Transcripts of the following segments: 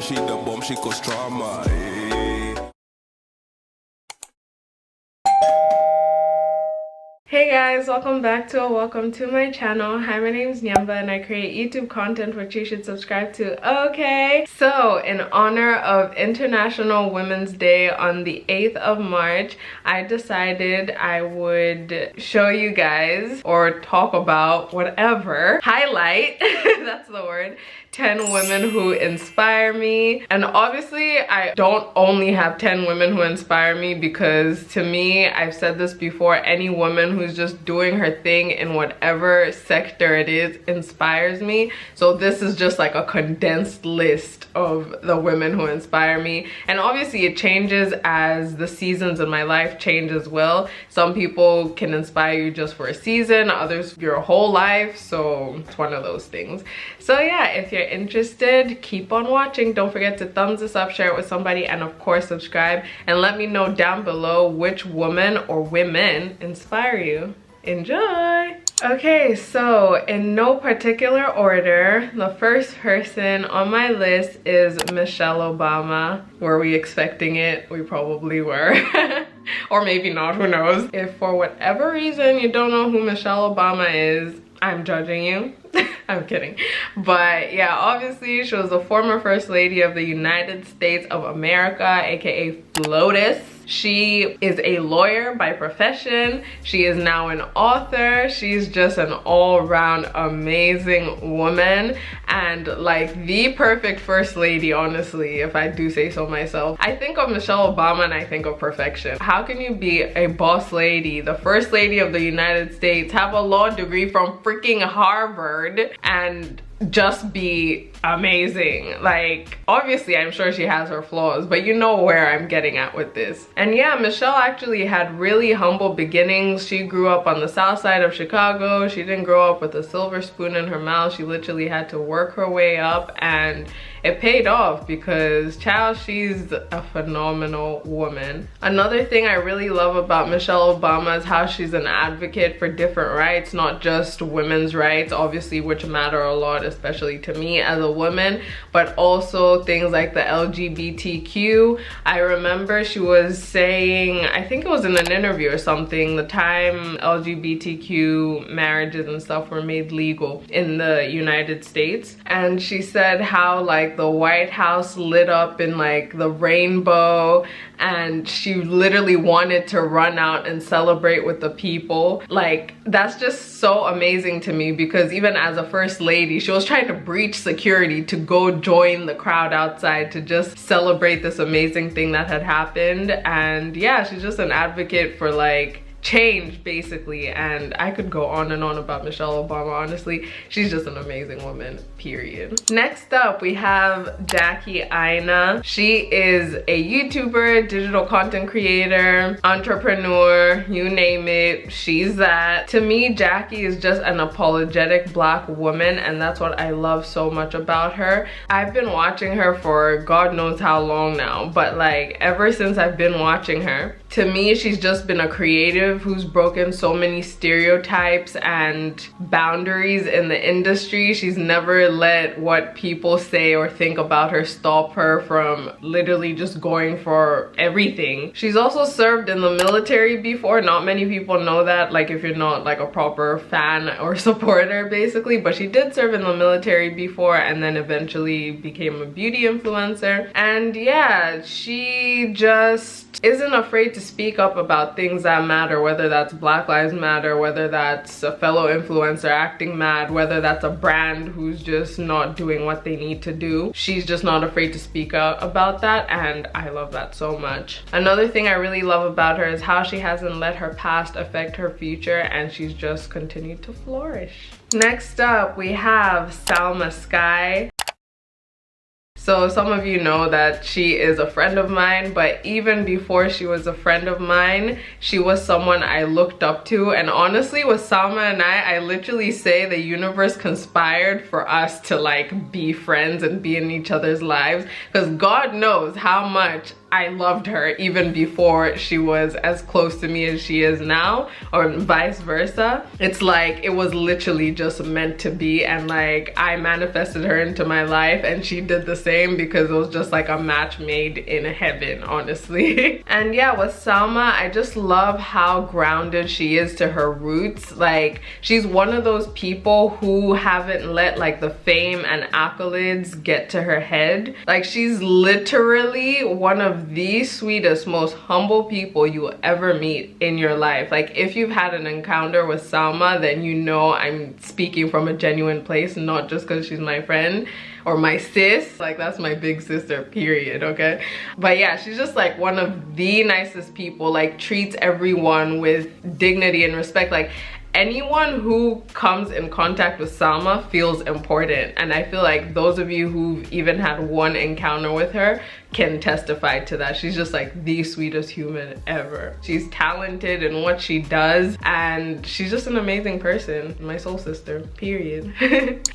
she the bomb, she cause drama. Eh. Hey guys, welcome to my channel. Hi, my name is Nyamba and I create YouTube content which you should subscribe to. Okay, so in honor of International Women's Day on the 8th of March, I decided I would show you guys or talk about whatever, highlight, that's the word, 10 women who inspire me. And obviously I don't only have 10 women who inspire me, because to me, I've said this before, any woman who's just doing her thing in whatever sector it is inspires me. So this is just like a condensed list of the women who inspire me. And obviously it changes as the seasons in my life change as well. Some people can inspire you just for a season, others your whole life. So it's one of those things. So yeah, if you're interested, keep on watching. Don't forget to thumbs this up, share it with somebody, and of course subscribe, and let me know down below which woman or women inspire you. Enjoy! Okay, so in no particular order, the first person on my list is Michelle Obama. Were we expecting it? We probably were. Or maybe not, who knows. If for whatever reason you don't know who Michelle Obama is, I'm judging you. I'm kidding. But yeah, obviously she was the former First Lady of the United States of America, aka FLOTUS. She is a lawyer by profession. She is now an author. She's just an all-round amazing woman and like the perfect First Lady, honestly, if I do say so myself. I think of Michelle Obama and I think of perfection. How can you be a boss lady, the First Lady of the United States, have a law degree from freaking Harvard, and just be amazing? Like, obviously I'm sure she has her flaws, but you know where I'm getting at with this. And yeah, Michelle actually had really humble beginnings. She grew up on the south side of Chicago. She didn't grow up with a silver spoon in her mouth. She literally had to work her way up, and it paid off because, child, she's a phenomenal woman. Another thing I really love about Michelle Obama is how she's an advocate for different rights, not just women's rights, obviously, which matter a lot, especially to me as a woman, but also things like the LGBTQ. I remember she was saying, I think it was in an interview or something, the time LGBTQ marriages and stuff were made legal in the United States, and she said how like the White House lit up in like the rainbow, and she literally wanted to run out and celebrate with the people. Like, that's just so amazing to me, because even as a First Lady, she was trying to breach security to go join the crowd outside to just celebrate this amazing thing that had happened. And yeah, she's just an advocate for like change, basically. And I could go on and on about Michelle Obama. Honestly, she's just an amazing woman, period. Next up, we have Jackie Aina. She is a YouTuber, digital content creator, entrepreneur, you name it, she's that. To me, Jackie is just an apologetic Black woman, and that's what I love so much about her. I've been watching her for God knows how long now, but like ever since I've been watching her, to me, she's just been a creative who's broken so many stereotypes and boundaries in the industry. She's never let what people say or think about her stop her from literally just going for everything. She's also served in the military before. Not many people know that, like if you're not like a proper fan or supporter, basically, but she did serve in the military before and then eventually became a beauty influencer. And yeah, she just isn't afraid to speak up about things that matter, whether that's Black Lives Matter, whether that's a fellow influencer acting mad, whether that's a brand who's just not doing what they need to do. She's just not afraid to speak out about that, and I love that so much. Another thing I really love about her is how she hasn't let her past affect her future, and she's just continued to flourish. Next up, we have Salama Skye. So some of you know that she is a friend of mine, but even before she was a friend of mine, she was someone I looked up to. And honestly, with Salma and I literally say the universe conspired for us to like be friends and be in each other's lives, because God knows how much I loved her even before she was as close to me as she is now, or vice versa. It's like it was literally just meant to be, and like I manifested her into my life and she did the same, because it was just like a match made in heaven, honestly. And yeah, with Salma, I just love how grounded she is to her roots. Like she's one of those people who haven't let like the fame and accolades get to her head. Like she's literally one of the sweetest, most humble people you will ever meet in your life. Like if you've had an encounter with Salma, then you know I'm speaking from a genuine place, not just because she's my friend or my sis. Like that's my big sister, period, okay? But yeah, she's just like one of the nicest people, like treats everyone with dignity and respect. Like anyone who comes in contact with Salma feels important, and I feel like those of you who've even had one encounter with her can testify to that. She's just like the sweetest human ever. She's talented in what she does, and she's just an amazing person. My soul sister, period.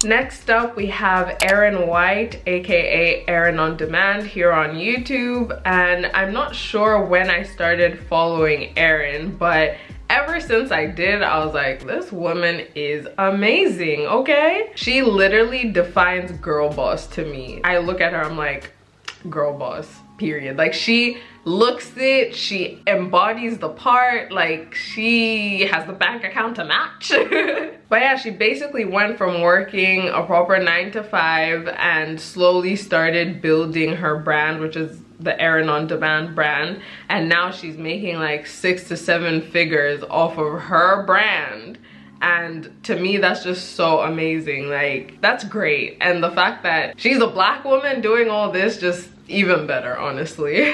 Next up, we have Erin White, aka Erin on Demand, here on YouTube. And I'm not sure when I started following Erin, but ever since I did, I was like, this woman is amazing, okay? She literally defines girl boss to me. I look at her, I'm like, girl boss, period. Like she looks it, she embodies the part, like she has the bank account to match. But yeah, she basically went from working a proper 9-to-5 and slowly started building her brand, which is the Erin on Demand brand, and now she's making like 6 to 7 figures off of her brand. And to me, that's just so amazing. Like that's great. And the fact that she's a Black woman doing all this, just even better, honestly.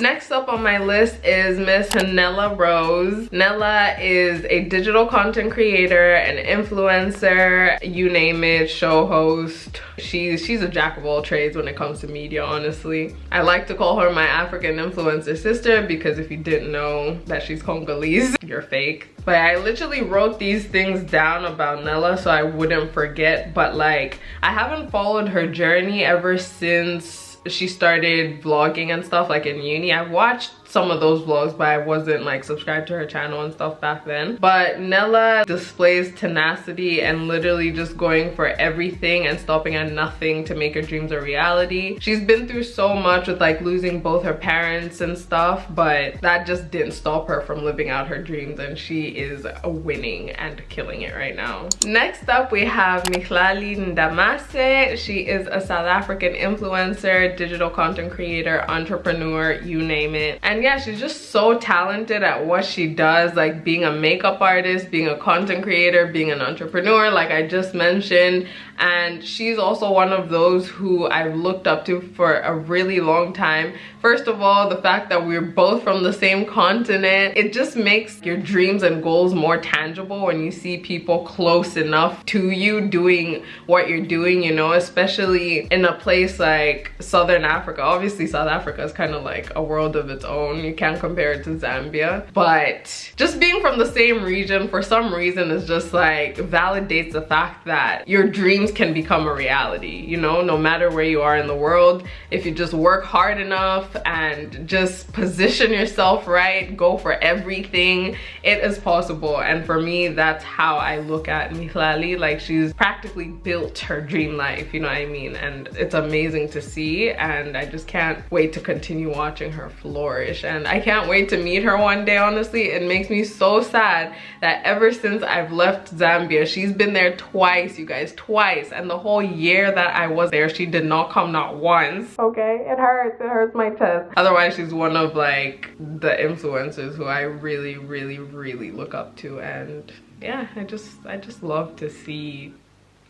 Next up on my list is Miss Nella Rose. Nella is a digital content creator, an influencer, you name it, show host. She's a jack of all trades when it comes to media, honestly. I like to call her my African influencer sister, because if you didn't know that she's Congolese, you're fake. But I literally wrote these things down about Nella so I wouldn't forget, but like I haven't followed her journey ever since she started vlogging and stuff, like in uni. I watched some of those vlogs, but I wasn't like subscribed to her channel and stuff back then. But Nella displays tenacity and literally just going for everything and stopping at nothing to make her dreams a reality. She's been through so much with like losing both her parents and stuff, but that just didn't stop her from living out her dreams, and she is winning and killing it right now. Next up, we have Damasi. She is a South African influencer, digital content creator, entrepreneur, you name it. And yeah, she's just so talented at what she does, like being a makeup artist, being a content creator, being an entrepreneur, like I just mentioned. And she's also one of those who I've looked up to for a really long time. First of all, the fact that we're both from the same continent, it just makes your dreams and goals more tangible when you see people close enough to you doing what you're doing, you know, especially in a place like Southern Africa. Obviously, South Africa is kind of like a world of its own. You can't compare it to Zambia. But just being from the same region, for some reason, is just like validates the fact that your dreams can become a reality, you know, no matter where you are in the world. If you just work hard enough and just position yourself right, go for everything, it is possible. And for me, that's how I look at Mihlali. Like she's practically built her dream life, you know what I mean? And it's amazing to see, and I just can't wait to continue watching her flourish. And I can't wait to meet her one day, honestly. It makes me so sad that ever since I've left Zambia, she's been there twice, you guys, twice. And the whole year that I was there, she did not come, not once. Okay, it hurts my chest. Otherwise, she's one of like the influencers who I really look up to, and yeah, I just love to see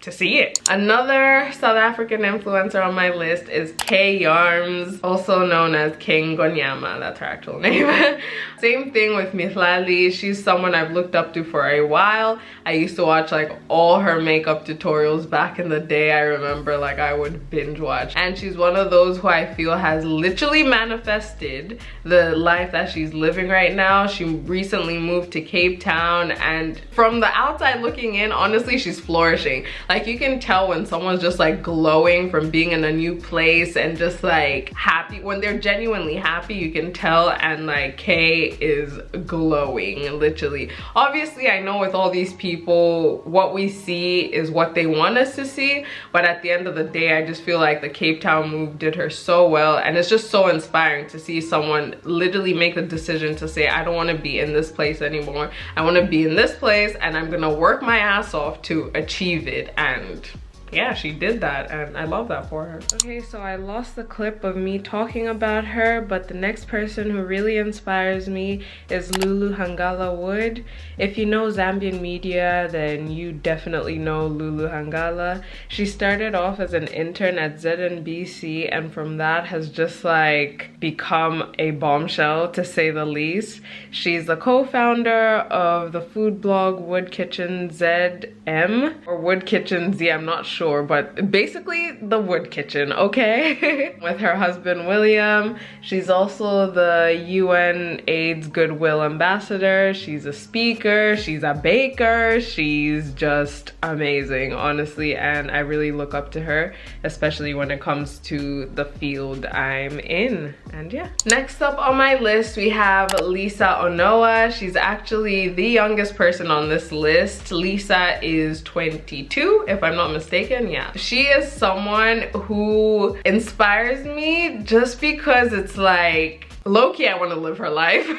it. Another South African influencer on my list is Yarms, also known as King Gonyama. That's her actual name. Same thing with Mihlali. She's someone I've looked up to for a while. I used to watch like all her makeup tutorials back in the day. I remember like I would binge watch, and she's one of those who I feel has literally manifested the life that she's living right now. She recently moved to Cape Town, and from the outside looking in, honestly, she's flourishing. Like you can tell when someone's just like glowing from being in a new place and just like happy. When they're genuinely happy, you can tell, and like Kay is glowing, literally. Obviously, I know with all these people, what we see is what they want us to see, but at the end of the day, I just feel like the Cape Town move did her so well, and it's just so inspiring to see someone literally make the decision to say, I don't want to be in this place anymore. I want to be in this place, and I'm gonna work my ass off to achieve it. And yeah, she did that, and I love that for her. Okay, so I lost the clip of me talking about her, but the next person who really inspires me is Lulu Haangala-wood. If you know Zambian media, then you definitely know Lulu Haangala. She started off as an intern at ZNBC, and from that has just like become a bombshell, to say the least. She's the co-founder of the food blog Wood Kitchen ZM, or Wood Kitchen Z, I'm not sure, but basically the Wood Kitchen, okay? With her husband William. She's also the UN AIDS Goodwill Ambassador. She's a speaker, she's a baker, she's just amazing, honestly, and I really look up to her, especially when it comes to the field I'm in. And yeah, next up on my list we have Lisa Onoa. She's actually the youngest person on this list. Lisa is 22, if I'm not mistaken. Yeah, she is someone who inspires me just because it's like, low-key I want to live her life.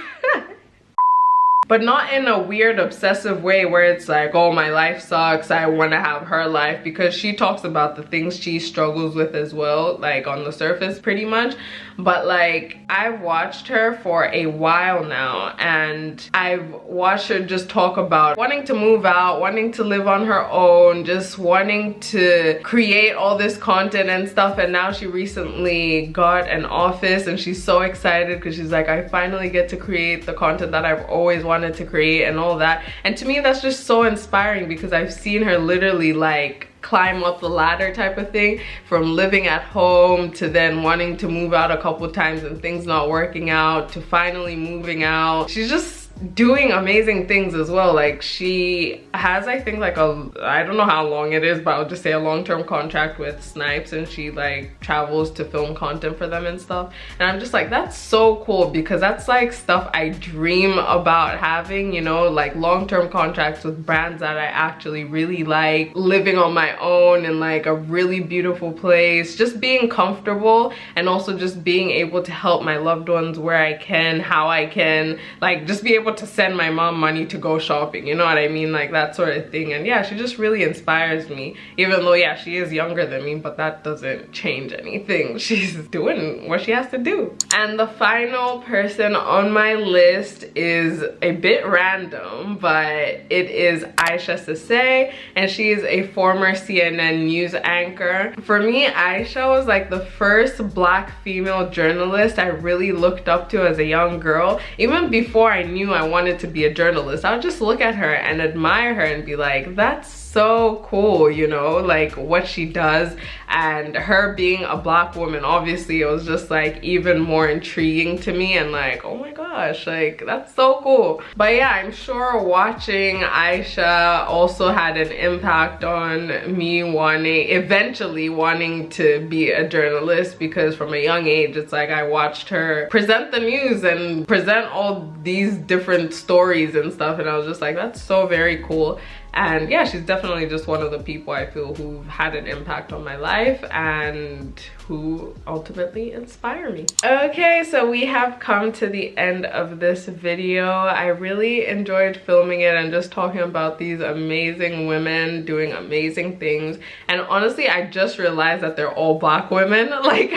But not in a weird obsessive way where it's like, oh, my life sucks, I want to have her life, because she talks about the things she struggles with as well, like on the surface pretty much. But like, I've watched her for a while now, and I've watched her just talk about wanting to move out, wanting to live on her own, just wanting to create all this content and stuff. And now she recently got an office, and she's so excited because she's like, I finally get to create the content that I've always wanted to create and all that. And to me, that's just so inspiring, because I've seen her literally like climb up the ladder type of thing, from living at home to then wanting to move out a couple times and things not working out to finally moving out. She's just doing amazing things as well. Like she has, I think, like I don't know how long it is, but I'll just say a long-term contract with Snipes, and she like travels to film content for them and stuff. And I'm just like, that's so cool, because that's like stuff I dream about having, you know, like long-term contracts with brands that I actually really like, living on my own in like a really beautiful place, just being comfortable, and also just being able to help my loved ones where I can, how I can, like just be able to send my mom money to go shopping, you know what I mean, like that sort of thing. And yeah, she just really inspires me, even though yeah, she is younger than me, but that doesn't change anything. She's doing what she has to do. And the final person on my list is a bit random, but it is Aisha Davis, and she is a former CNN news anchor. For me, Aisha was like the first Black female journalist I really looked up to as a young girl. Even before I knew I wanted to be a journalist, I would just look at her and admire her and be like, that's so cool, you know, like what she does. And her being a Black woman, obviously it was just like even more intriguing to me, and like, oh my gosh, like that's so cool. But yeah, I'm sure watching Aisha also had an impact on me eventually wanting to be a journalist, because from a young age it's like I watched her present the news and present all these different stories and stuff, and I was just like, that's so very cool. And yeah, she's definitely just one of the people I feel who've had an impact on my life and who ultimately inspire me. Okay, so we have come to the end of this video. I really enjoyed filming it and just talking about these amazing women doing amazing things. And honestly, I just realized that they're all Black women. Like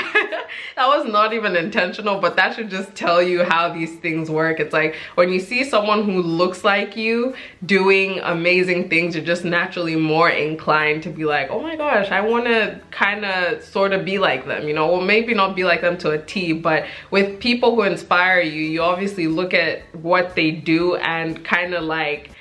that was not even intentional, but that should just tell you how these things work. It's like when you see someone who looks like you doing amazing things, you're just naturally more inclined to be like, oh my gosh, I want to kind of sort of be like them, you know. Well, maybe not be like them to a T, but with people who inspire you, you obviously look at what they do and kind of like,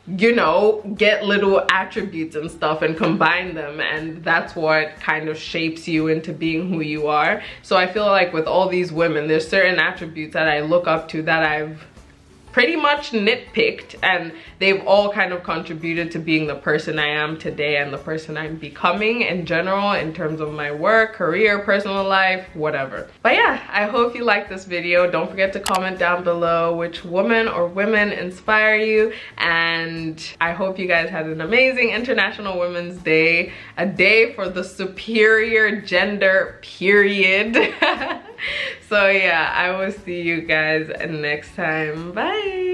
you know, get little attributes and stuff and combine them, and that's what kind of shapes you into being who you are. So I feel like with all these women, there's certain attributes that I look up to that I've pretty much nitpicked, and they've all kind of contributed to being the person I am today and the person I'm becoming in general, in terms of my work, career, personal life, whatever. But yeah, I hope you liked this video. Don't forget to comment down below which woman or women inspire you, and I hope you guys had an amazing International Women's Day, a day for the superior gender, period. So yeah, I will see you guys next time. Bye.